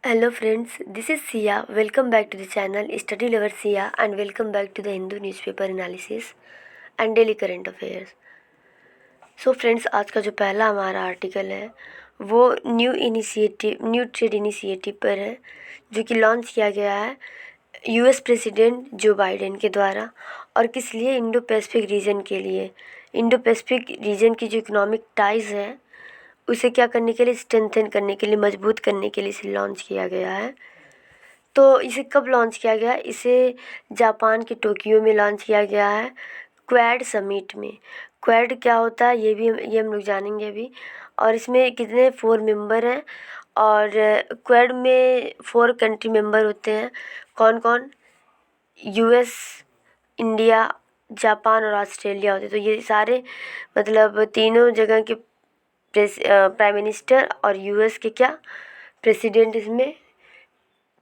Hello friends, this is Sia. Welcome back to the channel Study Lover Sia and welcome back to the Hindu newspaper analysis and daily current affairs. So friends, आज का जो पहला हमारा article है वो new trade initiative पर है, जो कि लॉन्च किया गया है यूएस प्रेसिडेंट जो बाइडेन के द्वारा। और किस लिए? इंडो पैसिफिक रीजन के लिए। इंडो पैसिफिक रीजन की जो इकोनॉमिक टाइज है उसे क्या करने के लिए, स्ट्रेंथन करने के लिए, मजबूत करने के लिए इसे लॉन्च किया गया है। तो इसे कब लॉन्च किया गया? इसे जापान के टोक्यो में लॉन्च किया गया है, क्वाड समिट में। क्वाड क्या होता है ये हम लोग जानेंगे अभी। और इसमें कितने 4 मेंबर हैं, और क्वाड में 4 कंट्री मेंबर होते हैं। कौन कौन? यूएस, इंडिया, जापान और ऑस्ट्रेलिया होते। तो ये सारे मतलब तीनों जगह के प्राइम मिनिस्टर और यूएस के क्या प्रेसिडेंट इसमें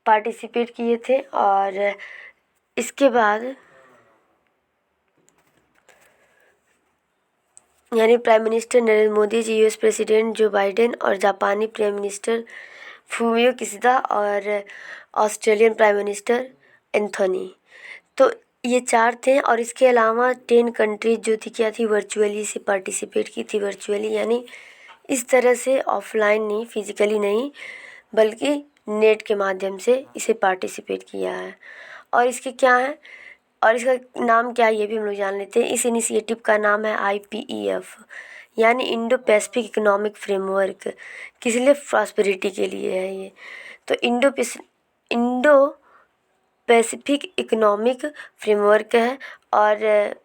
पार्टिसिपेट किए थे। और इसके बाद यानी prime minister Narendra Modi ji, US president Joe Biden और जापानी प्राइम मिनिस्टर फूमियो किशिदा और ऑस्ट्रेलियन प्राइम मिनिस्टर एंथोनी। तो ये 4 थे। और इसके अलावा 10 कंट्रीज जो थी क्या थी, वर्चुअली से पार्टिसिपेट की थी। वर्चुअली यानी इस तरह से ऑफलाइन नहीं, फिजिकली नहीं, बल्कि नेट के माध्यम से इसे पार्टिसिपेट किया है। और इसके क्या है और इसका नाम क्या है ये भी हम लोग जान लेते हैं। इस इनिशिएटिव का नाम है IPEF, यानी इंडो पैसिफिक इकोनॉमिक फ्रेमवर्क। किस लिए? प्रॉस्पेरिटी के लिए है ये। तो इंडो पैसिफिक इकोनॉमिक फ्रेमवर्क है। और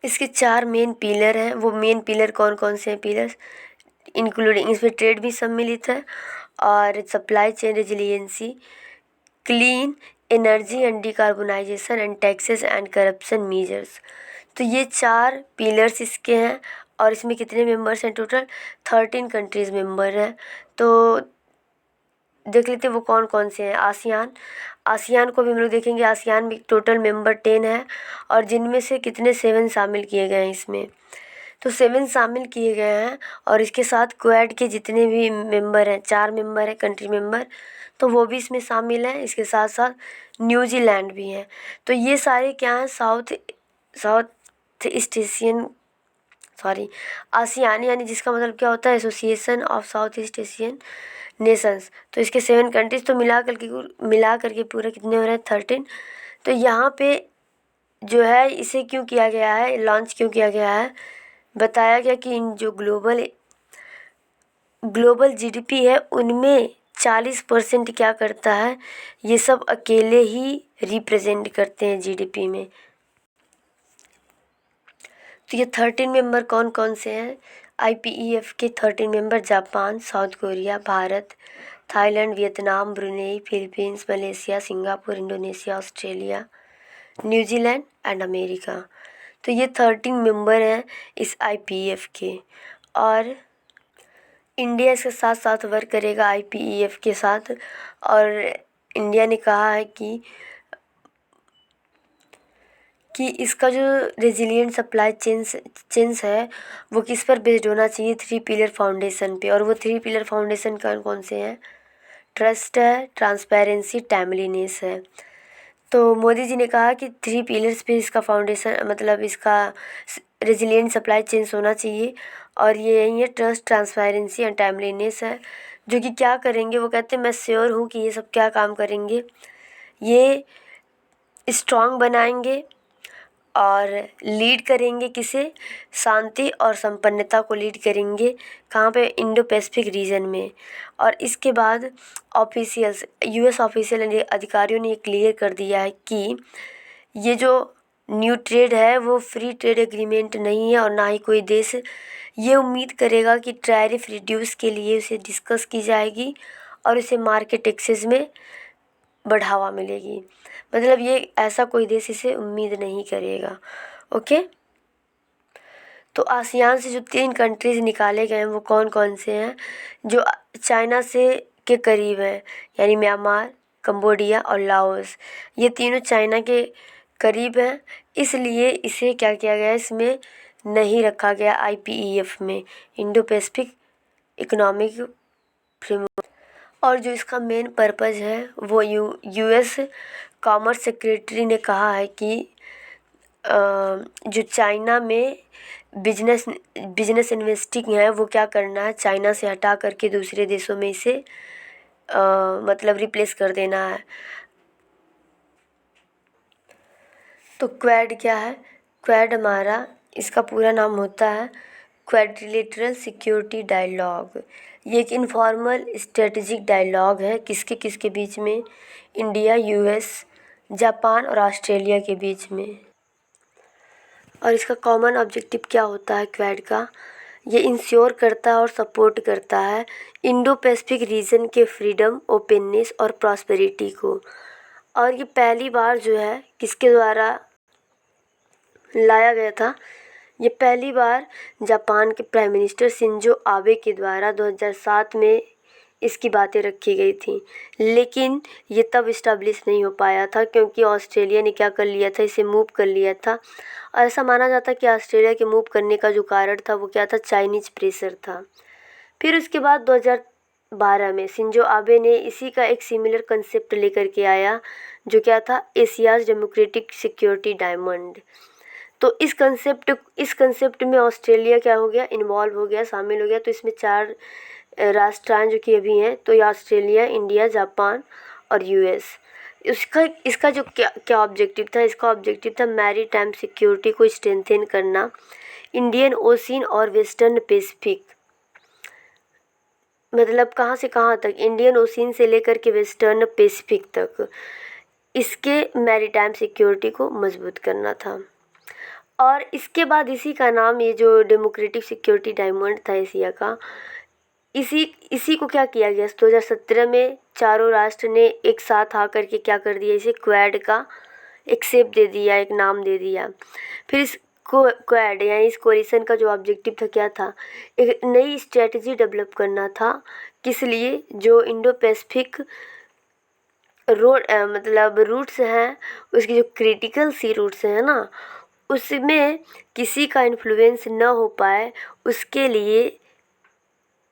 इसके 4 मेन पिलर हैं। वो मेन पिलर कौन कौन से हैं? पिलर्स इंक्लूडिंग, इसमें ट्रेड भी सम्मिलित है, और supply chain resiliency, clean energy and decarbonisation and taxes and corruption measures. तो ये 4 पिलर्स इसके हैं। और इसमें कितने मेंबर्स हैं? टोटल 13 कंट्रीज़ मेंबर हैं। तो देख लेते हैं वो कौन कौन से हैं। आसियान को भी हम लोग देखेंगे। आसियान में टोटल मेंबर 10 है, और जिनमें से कितने 7 शामिल किए गए हैं इसमें। तो 7 शामिल किए गए हैं। और इसके साथ क्वाड के जितने भी मेंबर हैं, 4 मेंबर हैं कंट्री मेंबर, तो वो भी इसमें शामिल हैं। इसके साथ साथ न्यूजीलैंड भी है। तो ये सारे क्या हैं? साउथ ईस्ट एशियन आसियान, यानी जिसका मतलब क्या होता है? Association of south east Asian Nations. तो इसके 7 कंट्रीज तो मिला करके पूरे कितने हो रहे हैं? 13। तो यहाँ पे जो है इसे क्यों किया गया है, लॉन्च क्यों किया गया है? बताया गया कि इन जो ग्लोबल जीडीपी है उनमें 40% क्या करता है, ये सब अकेले ही रिप्रेजेंट करते हैं जीडीपी में। तो ये 13 मेंबर कौन कौन से हैं? IPEF के 13 member Japan, south Korea, Bharat, Thailand, Vietnam, Brunei, Philippines, Malaysia, Singapore, Indonesia, Australia, New Zealand and America. तो ये 13 मेंबर हैं इस IPEF के। और इंडिया इसके साथ साथ वर्क करेगा IPEF के साथ। और इंडिया ने कहा है कि इसका जो रेजिलिएंट सप्लाई चेन्स है वो किस पर बेस्ड होना चाहिए? 3 पिलर फाउंडेशन पे। और वो 3 पिलर फाउंडेशन कौन कौन से हैं? ट्रस्ट है, ट्रांसपेरेंसी, टाइमलीनेस है। तो मोदी जी ने कहा कि 3 पिलर्स पे इसका फाउंडेशन, मतलब इसका रेजिलिएंट सप्लाई चेन्स होना चाहिए। और ये यही है, ट्रस्ट, ट्रांसपेरेंसी एंड टाइमलीनेस है। जो कि क्या करेंगे? वो कहते हैं मैं श्योर हूँ कि ये सब क्या काम करेंगे, ये स्ट्रॉन्ग बनाएंगे और लीड करेंगे किसे? शांति और संपन्नता को लीड करेंगे। कहाँ पे? इंडो पैसिफिक रीजन में। और इसके बाद ऑफिशियल्स, यूएस ऑफिशियल अधिकारियों ने ये क्लियर कर दिया है कि ये जो न्यू ट्रेड है वो फ्री ट्रेड एग्रीमेंट नहीं है, और ना ही कोई देश ये उम्मीद करेगा कि टैरिफ रिड्यूस के लिए उसे डिस्कस की जाएगी और उसे मार्केट एक्सेस में बढ़ावा मिलेगी। मतलब ये ऐसा कोई देश इसे उम्मीद नहीं करेगा। ओके। तो आसियान से जो 3 कंट्रीज निकाले गए हैं वो कौन कौन से हैं? जो चाइना से के करीब हैं, यानी म्यांमार, कंबोडिया और लाओस। ये तीनों चाइना के करीब हैं, इसलिए इसे क्या किया गया? इसमें नहीं रखा गया IPEF में, इंडो पैसिफिक इकोनॉमिक फ्रेमवर्क। और जो इसका मेन पर्पज़ है वो यूएस कॉमर्स सेक्रेटरी ने कहा है कि जो चाइना में बिजनेस इन्वेस्टिंग है वो क्या करना है, चाइना से हटा करके दूसरे देशों में इसे मतलब रिप्लेस कर देना है। तो क्वेड क्या है? क्वेड हमारा इसका पूरा नाम होता है क्वेड्रिलेटरल सिक्योरिटी डायलॉग। ये एक इनफॉर्मल स्ट्रेटजिक डायलॉग है किसके किसके बीच में? इंडिया, यूएस, जापान और ऑस्ट्रेलिया के बीच में। और इसका कॉमन ऑब्जेक्टिव क्या होता है क्वेड का? ये इंश्योर करता है और सपोर्ट करता है इंडो पैसिफिक रीजन के फ्रीडम, ओपननेस और प्रॉस्पेरिटी को। और ये पहली बार जो है किसके द्वारा लाया गया था? ये पहली बार जापान के प्राइम मिनिस्टर शिंजो आबे के द्वारा 2007 में इसकी बातें रखी गई थी, लेकिन ये तब इस्टेब्लिश नहीं हो पाया था क्योंकि ऑस्ट्रेलिया ने क्या कर लिया था, इसे मूव कर लिया था। और ऐसा माना जाता कि ऑस्ट्रेलिया के मूव करने का जो कारण था वो क्या था? चाइनीज़ प्रेशर था। फिर उसके बाद 2012 में शिंजो आबे ने इसी का एक सिमिलर कंसेप्ट लेकर के आया जो क्या था? Asia's democratic security diamond. तो इस कंसेप्ट में ऑस्ट्रेलिया क्या हो गया? इन्वॉल्व हो गया, शामिल हो गया। तो इसमें 4 राष्ट्र जो कि अभी हैं, तो ये ऑस्ट्रेलिया, इंडिया, जापान और यूएस। इसका जो क्या ऑब्जेक्टिव था? इसका ऑब्जेक्टिव था मैरी टाइम सिक्योरिटी को स्ट्रेंथन करना, इंडियन ओशियन और वेस्टर्न पैसिफिक, मतलब कहाँ से कहाँ तक? इंडियन ओशियन से लेकर के वेस्टर्न पैसिफिक तक इसके मैरीटाइम सिक्योरिटी को मजबूत करना था। और इसके बाद इसी का नाम, ये जो डेमोक्रेटिक सिक्योरिटी डायमंड था एशिया का, इसी को क्या किया गया? 2017 में चारों राष्ट्र ने एक साथ आकर के क्या कर दिया? इसे क्वेड का एक शेप दे दिया, एक नाम दे दिया। फिर इस क्वेड यानी इस कोलिशन का जो ऑब्जेक्टिव था क्या था? एक नई स्ट्रेटजी डेवलप करना था। किस लिए? जो इंडो पैसिफिक मतलब रूट्स हैं, उसकी जो क्रिटिकल सी रूट्स हैं ना, उसमें किसी का इन्फ्लुएंस न हो पाए, उसके लिए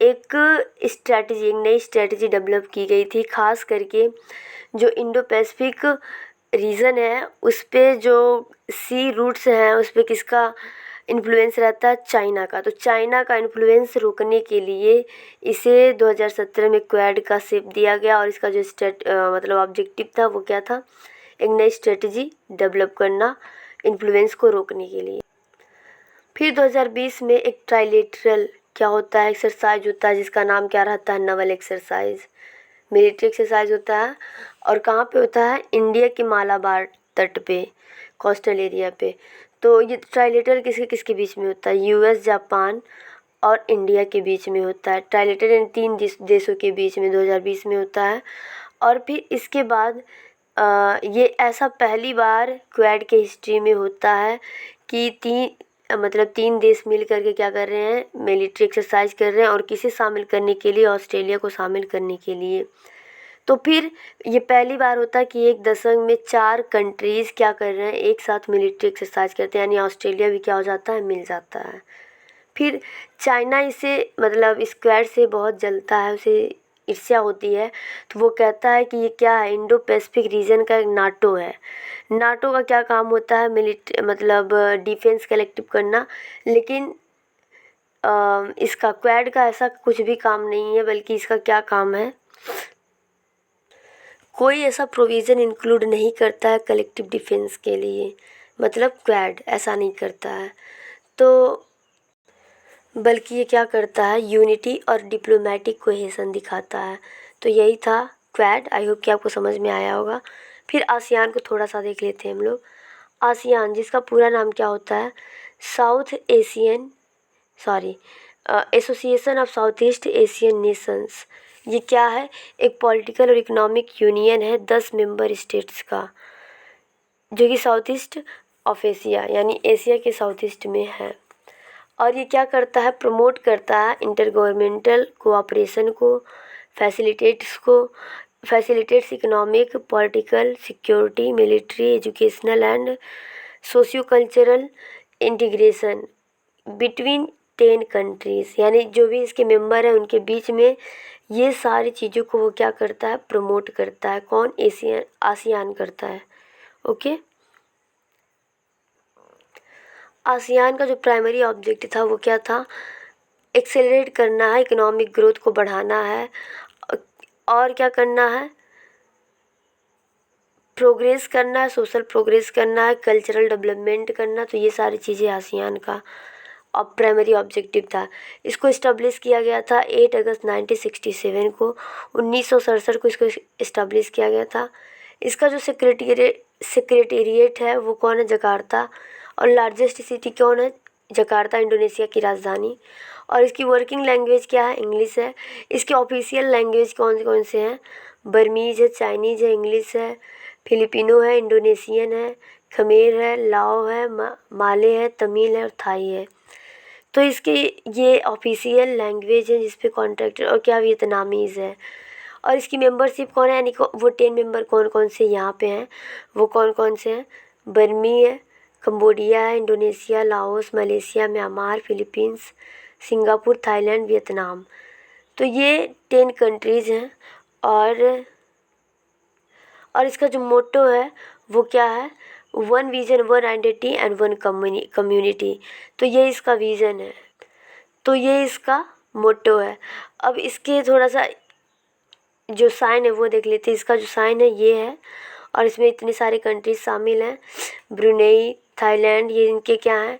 एक नई स्ट्रेटजी डेवलप की गई थी। खास करके जो इंडो पैसिफिक रीजन है उस पे जो सी रूट्स हैं उस पे किसका इन्फ्लुएंस रहता है? चाइना का। तो चाइना का इन्फ्लुएंस रोकने के लिए इसे 2017 में क्वेड का शेप दिया गया। और इसका जो मतलब ऑब्जेक्टिव था वो क्या था? एक नई स्ट्रेटजी डेवलप करना इन्फ्लुएंस को रोकने के लिए। फिर 2020 में एक ट्राइलेटरल क्या होता है? एक्सरसाइज होता है जिसका नाम क्या रहता है? नवल एक्सरसाइज, मिलिट्री एक्सरसाइज होता है। और कहाँ पे होता है? इंडिया के मालाबार तट पे, कोस्टल एरिया पे। तो ये ट्राइलेटरल किसके किसके बीच में होता है? यूएस, जापान और इंडिया के बीच में होता है। ट्राइलेटरल इन 3 देशों के बीच में 2020 में होता है। और फिर इसके बाद ये ऐसा पहली बार क्वेड के हिस्ट्री में होता है कि 3 देश मिल करके क्या कर रहे हैं? मिलिट्री एक्सरसाइज कर रहे हैं। और किसे शामिल करने के लिए? ऑस्ट्रेलिया को शामिल करने के लिए। तो फिर ये पहली बार होता है कि एक दशक में 4 कंट्रीज़ क्या कर रहे हैं? एक साथ मिलिट्री एक्सरसाइज करते हैं, यानी ऑस्ट्रेलिया भी क्या हो जाता है? मिल जाता है। फिर चाइना इसे मतलब स्क्वाड से बहुत जलता है, उसे ईर्ष्या होती है। तो वो कहता है कि ये क्या है? इंडो पैसिफिक रीजन का एक नाटो है। नाटो का क्या काम होता है? मतलब डिफेंस कलेक्टिव करना। लेकिन इसका क्वेड का ऐसा कुछ भी काम नहीं है, बल्कि इसका क्या काम है? कोई ऐसा प्रोविज़न इंक्लूड नहीं करता है कलेक्टिव डिफेंस के लिए, मतलब क्वेड ऐसा नहीं करता है। तो बल्कि ये क्या करता है? यूनिटी और डिप्लोमेटिक कोहेसन दिखाता है। तो यही था क्वेड। आई होप कि आपको समझ में आया होगा। फिर आसियान को थोड़ा सा देख लेते हैं हम लोग। आसियान जिसका पूरा नाम क्या होता है? South Asian association of south east Asian Nations. ये क्या है? एक पॉलिटिकल और इकोनॉमिक यूनियन है 10 मेंबर स्टेट्स का, जो कि साउथ ईस्ट ऑफ एशिया यानी एशिया के साउथ ईस्ट में है। और ये क्या करता है? प्रमोट करता है इंटर गवर्नमेंटल कोऑपरेशन को, facilitates economic, political, security, military, educational and socio cultural integration between 10 countries, यानी जो भी इसके मेंबर हैं उनके बीच में ये सारी चीज़ों को वो क्या करता है, प्रमोट करता है। कौन? आसियान करता है। ओके। आसियान का जो प्राइमरी ऑब्जेक्टिव था वो क्या था? एक्सेलरेट करना है, इकोनॉमिक ग्रोथ को बढ़ाना है, और क्या करना है? प्रोग्रेस करना है, सोशल प्रोग्रेस करना है, कल्चरल डेवलपमेंट करना। तो ये सारी चीज़ें आसियान का अब प्राइमरी ऑब्जेक्टिव था। इसको इस्टेब्लिश किया गया था 8 अगस्त 1967 को। 1967 को इसको इस्टेब्लिश किया गया था। इसका जो सेक्रेटेरिएट है वो कौन है? जकार्ता। और लार्जेस्ट सिटी कौन है? जकार्ता, इंडोनेशिया की राजधानी। और इसकी वर्किंग लैंग्वेज क्या है? इंग्लिश है। इसके ऑफिशियल लैंग्वेज कौन से हैं? बर्मीज है, चाइनीज़ है, इंग्लिश है, फिलिपिनो है, इंडोनेशियन है, खमेर है, लाओ है, माले है, तमिल है और थाई है। तो इसके ये ऑफिशियल लैंग्वेज है जिस पे कॉन्ट्रैक्टर, और क्या वियतनामीज़ है। और इसकी मेंबरशिप कौन है, यानी वो 10 मेंबर कौन कौन से यहाँ पे हैं, वो कौन कौन से हैं? बर्मी है, कंबोडिया है, Indonesia, Laos, Malaysia, Myanmar, Philippines, Singapore, Thailand, Vietnam. तो ये 10 कंट्रीज़ हैं। और इसका जो मोटो है वो क्या है? One vision, one identity and one community. तो ये इसका विज़न है, तो ये इसका मोटो है। अब इसके थोड़ा सा जो साइन है वो देख लेते हैं। इसका जो साइन है ये है, और इसमें इतने सारे कंट्रीज शामिल हैं। ब्रुनेई, थाईलैंड, ये इनके क्या हैं?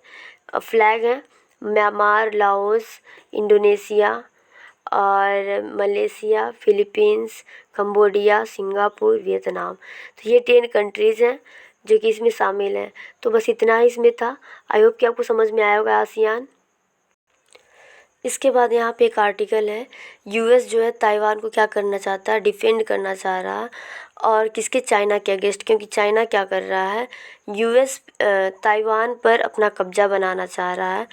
फ्लैग हैं। म्यांमार, लाओस, इंडोनेशिया और Malaysia, Philippines, Cambodia, Singapore, Vietnam. तो ये 10 कंट्रीज़ हैं जो कि इसमें शामिल हैं। तो बस इतना ही इसमें था। आई होप कि आपको समझ में आया होगा आसियान। इसके बाद यहाँ पे एक आर्टिकल है, यूएस जो है ताइवान को क्या करना चाहता है? डिफेंड करना चाह रहा है। और किसके? चाइना के अगेंस्ट। क्योंकि चाइना क्या कर रहा है? यूएस ताइवान पर अपना कब्जा बनाना चाह रहा है।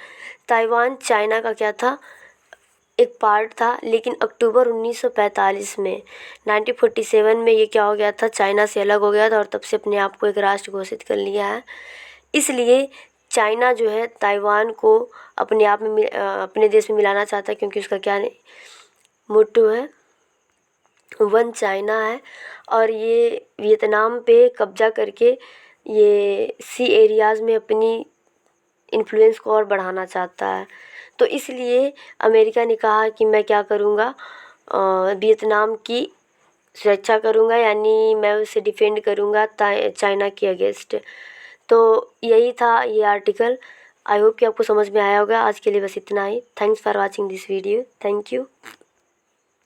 ताइवान चाइना का क्या था? एक पार्ट था। लेकिन अक्टूबर 1945 में 1947 में ये क्या हो गया था? चाइना से अलग हो गया था और तब से अपने आप को एक राष्ट्र घोषित कर लिया है। इसलिए चाइना जो है ताइवान को अपने आप में अपने देश में मिलाना चाहता है, क्योंकि उसका क्या मोटो है? वन चाइना है। और ये वियतनाम पे कब्जा करके ये सी एरियाज़ में अपनी इन्फ्लुएंस को और बढ़ाना चाहता है। तो इसलिए अमेरिका ने कहा कि मैं क्या करूँगा? वियतनाम की सुरक्षा करूँगा, यानी मैं उसे डिफेंड करूँगा चाइना के अगेंस्ट। तो यही था ये आर्टिकल। आई होप कि आपको समझ में आया होगा। आज के लिए बस इतना ही। Thanks for watching this video. Thank you.